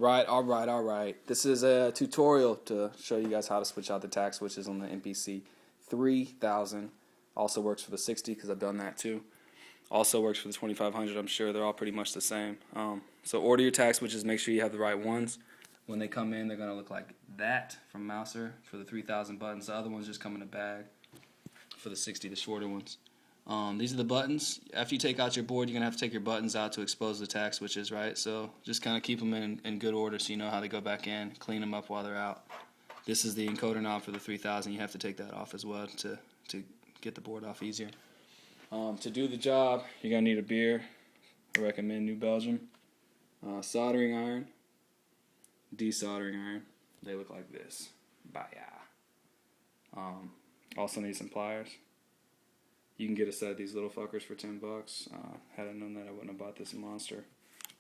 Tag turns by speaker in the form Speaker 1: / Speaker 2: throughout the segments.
Speaker 1: Alright. This is a tutorial to show you guys how to switch out the tact switches on the MPC 3000. Also works for the 60 because I've done that too. Also works for the 2500. I'm sure they're all pretty much the same. So order your tact switches. Make sure you have the right ones. When they come in, they're going to look like that from Mouser for the 3000 buttons. The other ones just come in a bag for the 60, the shorter ones. These are the buttons. After you take out your board, you're going to have to take your buttons out to expose the tact switches, right? So just kind of keep them in good order so you know how they go back in. Clean them up while they're out. This is the encoder knob for the 3000. You have to take that off as well to get the board off easier. To do the job, you're going to need a beer. I recommend New Belgium. Soldering iron. Desoldering iron. They look like this. Baya. Also need some pliers. You can get a set of these little fuckers for $10. Had I known that, I wouldn't have bought this monster.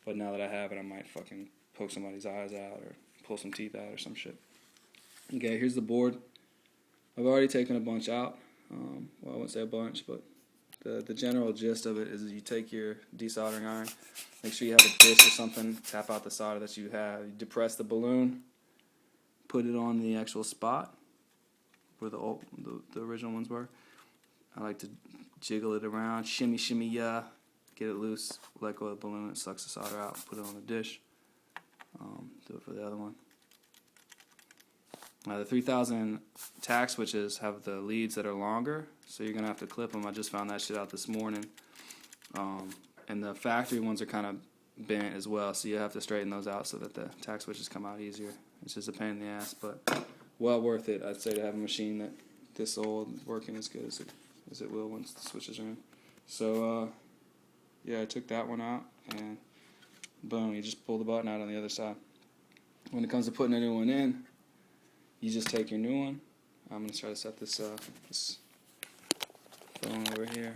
Speaker 1: But now that I have it, I might fucking poke somebody's eyes out or pull some teeth out or some shit. Okay, here's the board. I've already taken a bunch out. Well, I wouldn't say a bunch, but the general gist of it is you take your desoldering iron, make sure you have a dish or something, tap out the solder that you have. You depress the balloon, put it on the actual spot where the original ones were. I like to jiggle it around, shimmy, yeah, get it loose, let go of the balloon, it sucks the solder out, put it on the dish. Do it for the other one. The 3000 tact switches have the leads that are longer, so you're going to have to clip them. I just found that shit out this morning. And the factory ones are kind of bent as well, so you have to straighten those out so that the tact switches come out easier. It's just a pain in the ass, but well worth it, I'd say, to have a machine that this old working as good as it will once the switches are in. So, yeah, I took that one out, and boom, you just pull the button out on the other side. When it comes to putting a new one in, you just take your new one. I'm going to try to set this phone over here.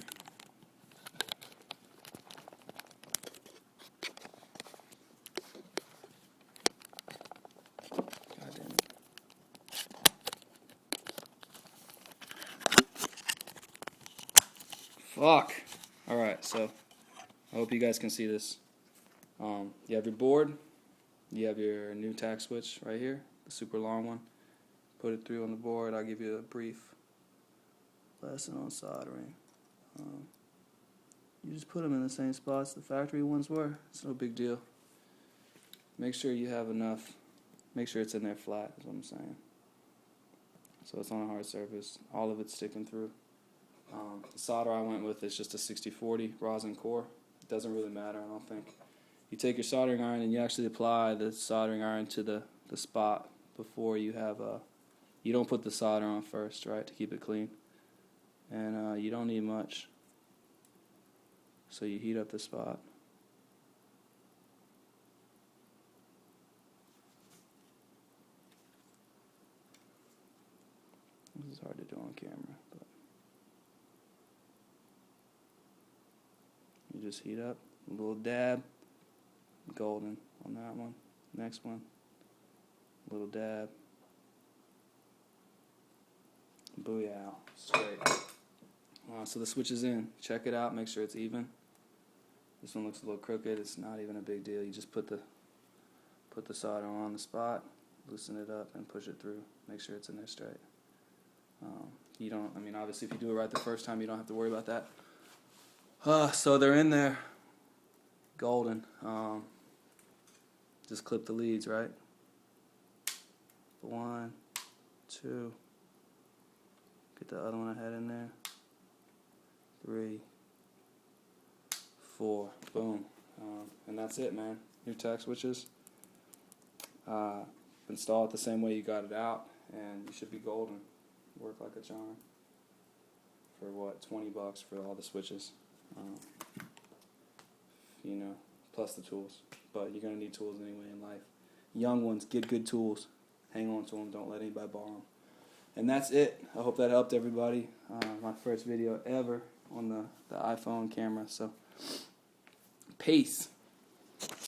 Speaker 1: God damn it. Fuck! Alright, so I hope you guys can see this. You have your board. You have your new tact switch right here, the super long one. Put it through on the board. I'll give you a brief lesson on soldering. You just put them in the same spots the factory ones were. It's no big deal. Make sure you have enough. Make sure it's in there flat, is what I'm saying. So it's on a hard surface. All of it's sticking through. The solder I went with is just a 6040 rosin core. It doesn't really matter, I don't think. You take your soldering iron and you actually apply the soldering iron to the spot before you have a... You don't put the solder on first, right, to keep it clean. And you don't need much. So you heat up the spot. This is hard to do on camera, but you just heat up a little dab, golden on that one. Next one, a little dab. Booyah, straight. So the switch is in. Check it out, make sure it's even. This one looks a little crooked. It's not even a big deal. You just put the solder on the spot, loosen it up, and push it through. Make sure it's in there straight. You don't, I mean, obviously if you do it right the first time, you don't have to worry about that. So they're in there. Golden. Just clip the leads, right? 1, 2. Get the other one I had in there. 3, 4. Boom. And that's it, man. New tact switches. Install it the same way you got it out, and you should be golden. Work like a charm. For what, $20 for all the switches. You know, plus the tools. But you're going to need tools anyway in life. Young ones, get good tools. Hang on to them. Don't let anybody borrow them. And that's it. I hope that helped everybody. My first video ever on the iPhone camera. So, peace.